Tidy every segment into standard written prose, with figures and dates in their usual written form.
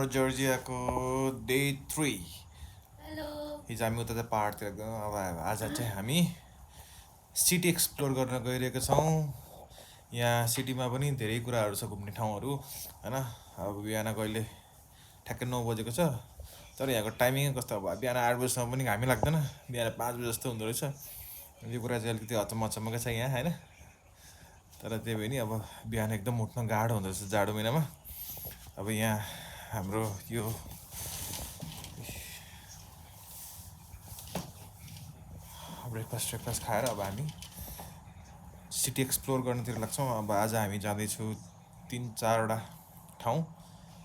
हाम्रो जर्जियाको डे 3। हिजो हामी उता चाहिँ पहाडतिर गयौँ। अब आज चाहिँ हामी सिटी एक्सप्लोर गर्न गइरहेका छौँ। यहाँ सिटीमा पनि धेरै कुराहरू छ घुम्ने ठाउँहरू हैन। अब बिहान कहिले ठ्याक्कै 9 बजेको छ, तर यहाँको टाइमिङ कस्तो अब बिहान 8 बजीसम्म पनि घामै लाग्दैन, बिहान 5 बजी जस्तो हुँदो रहेछ। यो कुरा चाहिँ अलिकति अचम्मकै छ यहाँ हैन। तर त्यही भए नि अब बिहान एकदम उठ्न गाह्रो हुँदो रहेछ जाडो महिनामा। अब यहाँ हाम्रो यो ब्रेकफास्ट खाएर अब हामी सिटी एक्सप्लोर गर्नतिर लाग्छौँ। अब आज हामी जाँदैछौँ 3-4वटा ठाउँ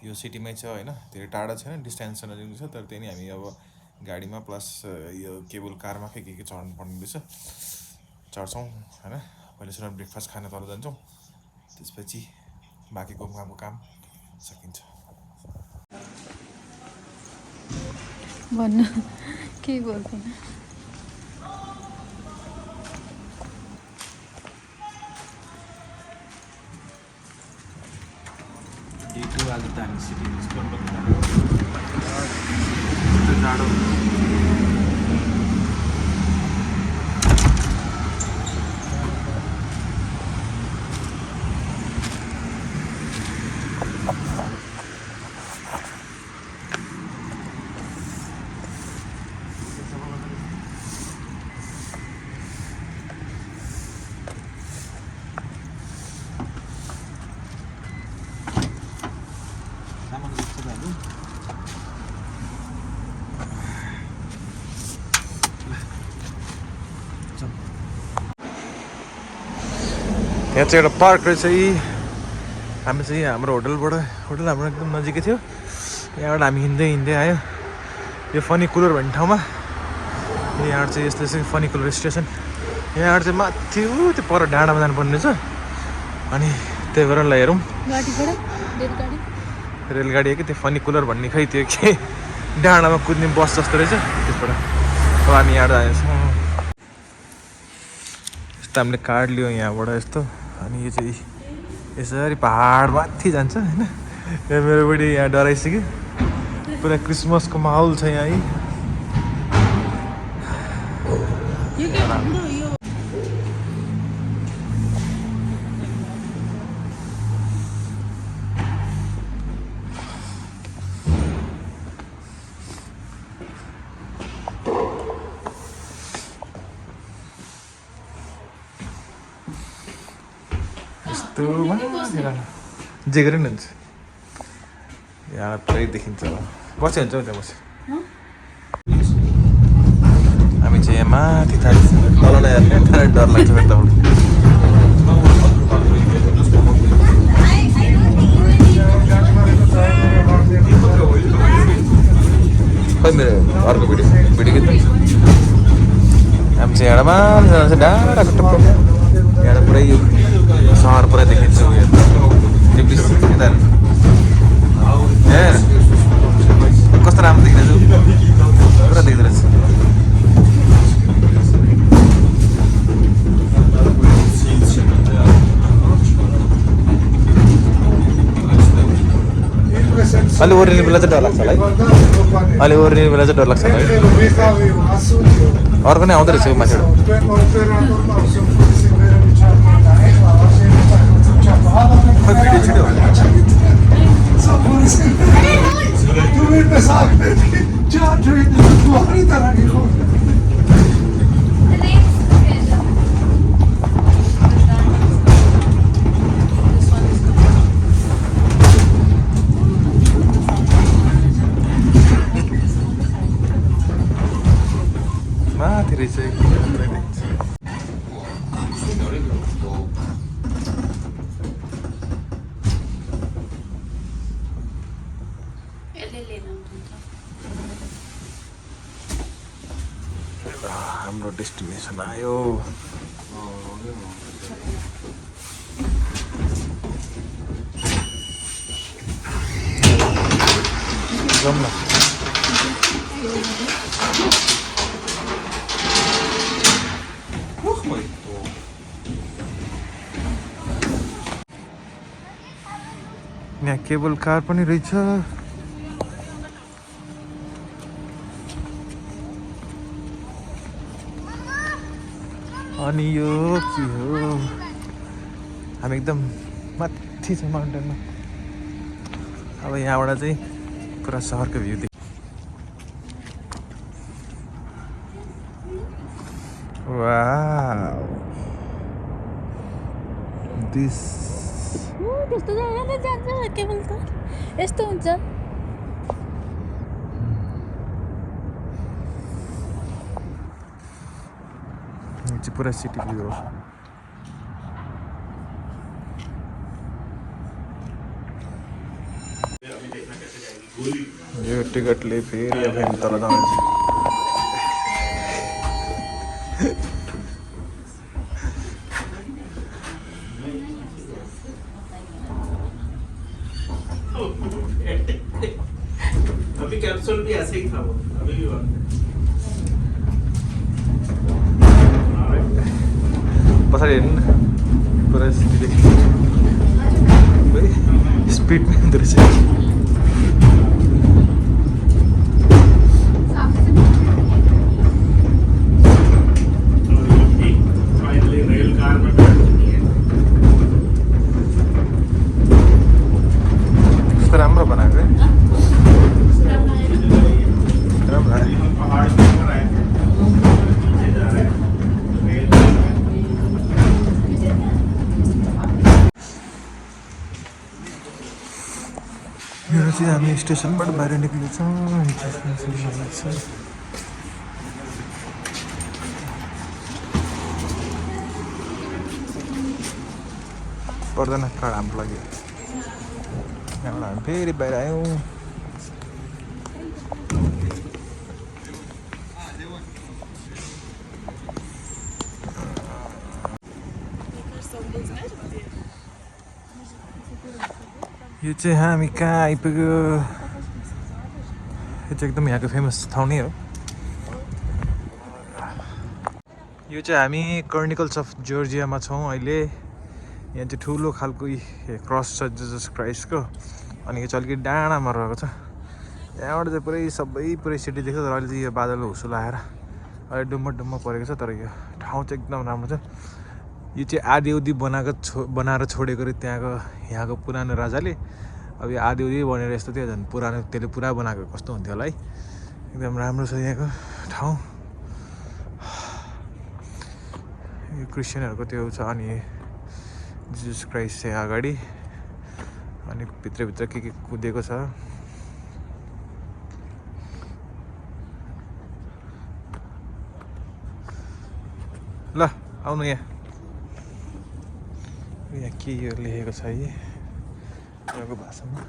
यो सिटीमै छ हैन, धेरै टाढा छैन, डिस्टेन्स नजिक छ। तर त्यही नै हामी अब गाडीमा प्लस यो केबल कारमा के चढ्नु पर्ने रहेछ, चढ्छौँ हैन। पहिले सुरु ब्रेकफास्ट खान तल जान्छौँ, त्यसपछि बाँकी घुमघामको काम सकिन्छ। भन्न के बोल्दैन। डे 2 आज त हामी सिटी एक्सप्लोर गर्नु जाडो यहाँ चाहिँ एउटा पार्क रहेछ। हामी चाहिँ हाम्रो होटल हाम्रो एकदम नजिकै थियो। यहाँबाट हामी हिँड्दै आयो यो फनी कुलर भन्ने ठाउँमा। यहाँबाट चाहिँ यस्तो चाहिँ फनी कुलर स्टेसन। यहाँबाट चाहिँ माथि त्यो पर डाँडामा जानुपर्ने रहेछ। अनि त्यही भएर ल हेरौँ रेलगाडी कि त्यो फनी कुलर भन्ने खै त्यो के डाँडामा कुद्ने बस जस्तो रहेछ। त्यसबाट अब हामी यहाँबाट जानेछौँ। यस्तो हामीले कार्ड लियो यहाँबाट यस्तो। अनि यो चाहिँ यसरी पहाड माथि जान्छ हैन। यहाँ मेरो बुढी यहाँ डराइसक्यो, पुरा क्रिसमसको माहौल छ यहाँ। जे गरे नि हुन्छ यहाँ पुरै देखिन्छ। बस्यो हुन्छ त्यहाँ बस्यो। हामी चाहिँ यहाँ माथि तल हेर्ने डर लाग्छ फेरि तपाईँलाई। खै मेरो अर्को भिडियो खिच्नु। हामी चाहिँ यहाँबाट माथि जान्छ डाँडाको टुप्पो। यहाँ पुरै सहर पुरा देखिन्छ। कस्तो राम्रो देखिरहेछ, पुरा देख्दो रहेछ। अलि ओर्लिने बेला चाहिँ डर लाग्छ होला है। अलि ओर्लिने बेला चाहिँ डर लाग्छ होला है। अर्को नै आउँदो रहेछ माथिबाट। माथि रहेछ हाम्रो डेस्टिनेसन आयो। जाऊँ न। यहाँ केबल कार पनि रहेछ। अनि यो के हो हामी एकदम माथि छ माउन्टेनमा अब यहाँबाट चाहिँ पुरा सहरको भ्यू देख वाउ दिस त्यस्तो जग्गाले जान्छ केवल त यस्तो हुन्छ यो चाहिँ पुरा सिटी भ्यू हो यो टिकटले फेरि अब हामी तल जाँदैछ अभी कैप्सूल भी ऐसे ही था वो अभी भी पछाडि हेर्नु न पुरा सिटी देख्नु स्पिडमै हुँदो रहेछ फाइनली रेल कार में बैठ चुकी है कस्तो राम्रो बनाएको है राम्रो आयो पहाड़ के ऊपर आए नीचे जा रहे हैं रेल यो चाहिँ हामी स्टेसनबाट बाहिर निक्लेछौँ पर्दैन कार्ड हाम्रो लागि यहाँबाट हामी फेरि बाहिर आयौँ यो चाहिँ हामी कहाँ आइपुग्यो यो चाहिँ एकदम यहाँको फेमस ठाउँ नै हो यो चाहिँ हामी कर्निकल्स अफ जर्जियामा छौँ अहिले यहाँ चाहिँ ठुलो खालको क्रस छ जिजस क्राइस्टको अनि यो चाहिँ अलिकति डाँडामा रहेको छ यहाँबाट चाहिँ पुरै सिटी देख्छ तर अहिले चाहिँ यो बादल हुसुल आएर अहिले डुम्म परेको छ तर यो ठाउँ चाहिँ एकदम राम्रो छ यो चाहिँ आदिउदी बनाएर छोडेको रे यहाँको पुरानो राजाले अब यो आदिउदी बनेर यस्तो थियो झन् पुरानो त्यसले पुरा बनाएको कस्तो हुन्थ्यो होला है एकदम राम्रो छ यहाँको ठाउँ यो क्रिस्चियनहरूको त्यो छ अनि जिजस क्राइस्ट चाहिँ अगाडि अनि भित्रभित्र के कुदेको छ ल आउनु यहाँ के यो लेखेको छ है यहाँको भाषामा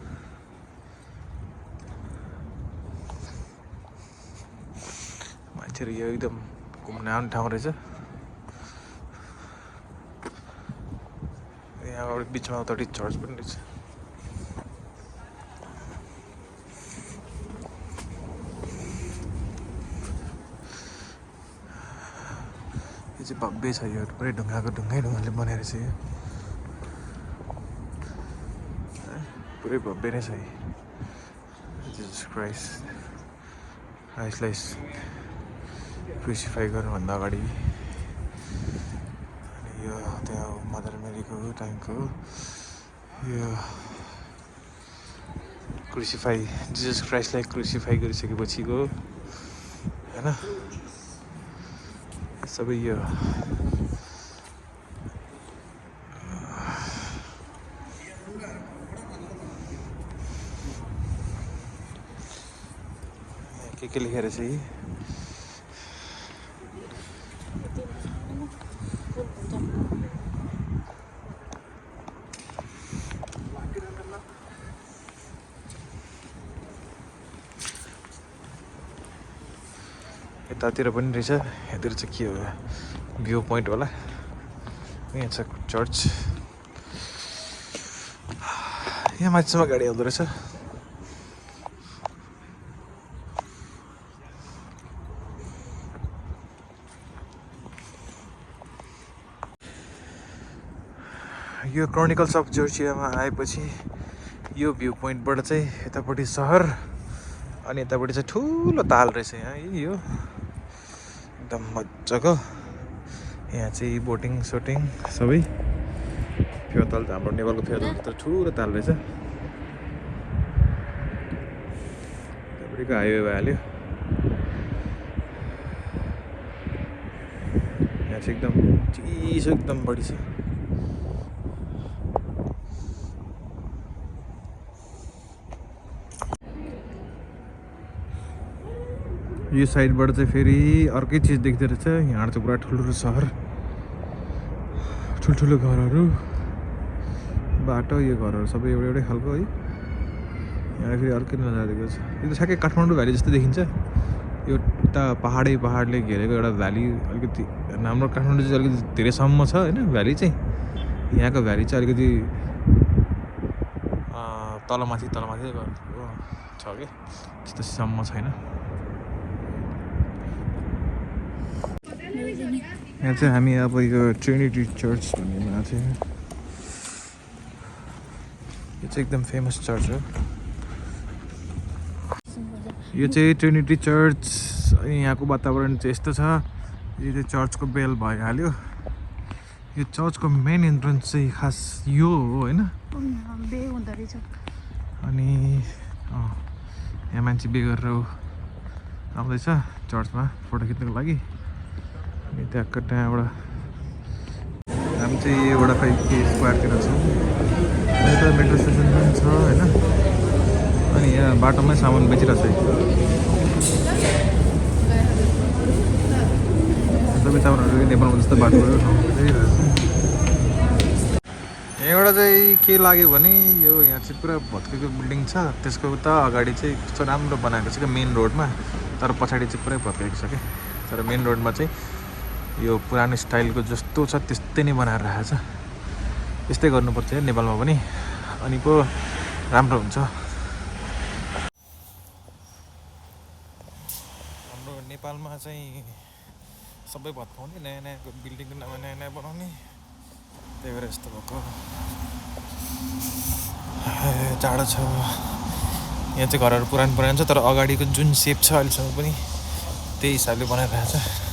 मान्छेहरू यो एकदम घुम्न आउने ठाउँ रहेछ यहाँ बिचमा उतापट्टि चर्च पनि रहेछ यो चाहिँ भव्य छ यो पुरै ढुङ्गाले बनाएर छ यो पुरै भव्य नै छ जिजस क्राइस्टलाई क्रुसिफाई गर्नुभन्दा अगाडि अनि यो त्यहाँ मदर मेरीको टाइमको यो जिजस क्राइस्टलाई क्रुसिफाई गरिसकेपछिको होइन सबै यो के लेखेर चाहिँ यतातिर पनि रहेछ यहाँतिर चाहिँ के हो भ्यू पोइन्ट होला यहाँ छ चर्च यहाँ माथिसम्म गाडी आउँदो रहेछ यो क्रोनिकल्स अफ जर्जियामा आएपछि यो भ्यू पोइन्टबाट चाहिँ यतापट्टि सहर अनि यतापट्टि चाहिँ ठुलो ताल रहेछ यहाँ यो एकदम मजाको यहाँ चाहिँ बोटिङ सोटिङ सबै फेवाताल त हाम्रो नेपालको फेवाताल त ठुलो ताल रहेछ त्यहाँपट्टिको हाइवे भइहाल्यो यहाँ चाहिँ एकदम चिसो एकदम बढी छ यो साइडबाट चाहिँ फेरि अर्कै चिज देख्दो रहेछ यहाँ चाहिँ पुरा ठुल्ठुलो सहर ठुल्ठुलो घरहरू बाटो यो घरहरू सबै एउटै एउटै खालको है यहाँ फेरि अर्कै नजारा दिएको छ यो त ठ्याक्कै काठमाडौँ भ्याली जस्तो देखिन्छ यो उता पहाडले घेरेको एउटा भ्याली अलिकति हाम्रो काठमाडौँ चाहिँ अलिकति धेरैसम्म छ होइन भ्याली चाहिँ यहाँको भ्याली चाहिँ अलिकति तलमाथि छ कि त्यस्तोसम्म छैन यहाँ चाहिँ हामी अब यो ट्रिनिटी चर्च भन्नेमा थियो यो चाहिँ एकदम फेमस चर्च हो यो चाहिँ ट्रिनिटी चर्च यहाँको वातावरण चाहिँ यस्तो छ यो चाहिँ चर्चको बेल भइहाल्यो यो चर्चको मेन इन्ट्रेन्स चाहिँ खास यो हो होइन अनि यहाँ मान्छे बे गरेर आउँदैछ चर्चमा फोटो खिच्नको लागि अनि त्यहाँबाट हामी चाहिँ एउटा खै के स्क्वायरतिर छौँ यता मेट्रो स्टेसन पनि छ होइन अनि यहाँ बाटोमै सामान बेचिरहेको छ सबै सामानहरू नेपालमा जस्तो बाटोहरू यहाँबाट चाहिँ के लाग्यो भने यो यहाँ चाहिँ पुरा भत्केको बिल्डिङ छ त्यसको उता अगाडि चाहिँ कस्तो राम्रो बनाएको छ क्या मेन रोडमा तर पछाडि चाहिँ पुरै भत्केको छ क्या तर मेन रोडमा चाहिँ यो पुरानो स्टाइलको जस्तो छ त्यस्तै नै बनाएर राखेको छ यस्तै गर्नुपर्छ नेपालमा पनि अनि पो राम्रो हुन्छ हाम्रो नेपालमा चाहिँ सबै भत्काउने नयाँ नयाँ बिल्डिङको नाममा नयाँ नयाँ बनाउने त्यही भएर यस्तो भएको जाडो छ यहाँ चाहिँ घरहरू पुरानो छ तर अगाडिको जुन सेप छ अहिलेसम्म पनि त्यही हिसाबले बनाइरहेको छ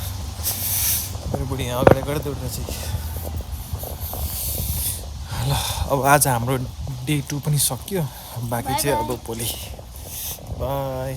मेरो बुढी यहाँ अगाडि गर्दै उठ्दैछ ल अब आज हाम्रो डे 2 पनि सक्यो बाँकी चाहिँ अब भोलि बाई